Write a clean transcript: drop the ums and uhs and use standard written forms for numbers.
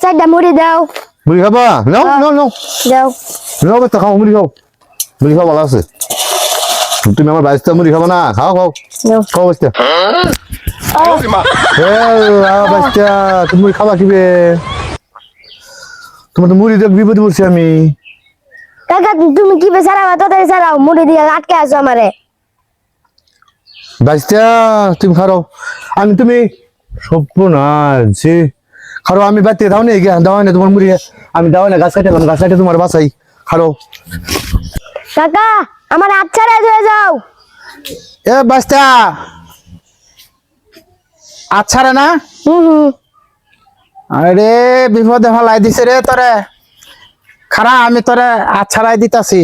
চারটা মুড়ি দাও। মুড়ি খাবা? নাও নাও নাও দাও। নাও বাচ্চা খাও মুড়ি খাও। মুড়ি খাও ভালো আছে। তুমি আমার বাইশটা মুড়ি খাবো না? খাও খাও দাও। খাও বাচ্চা। বাচ্চা তুমি মুড়ি খাবা কিবে? তোমার তো মুড়ি দেখ বিপদে পড়ছি আমি। কাকা তুমি কি বেচারাও তাড়াতাড়ি ছাড়াও, মুড়ি দিয়ে আটকে আছো আমারে। বাইশটা তুমি খাও। আমি তুমি সর্বনাশ যে খারো আমি বাড়তে দাও না দাও না তোমার মুড়ি আমি দাও না গাছ কাটে তোমার বাসাই খারো। কাকা আমার হাত ছাড়া দিয়ে যাও। এ বাস্তা আচ্ছা রে না হুম। আরে বিপদে ফেলাই দিছে রে তোরে খারা আমি তোরে আচ্ছাড়াই দিতাছি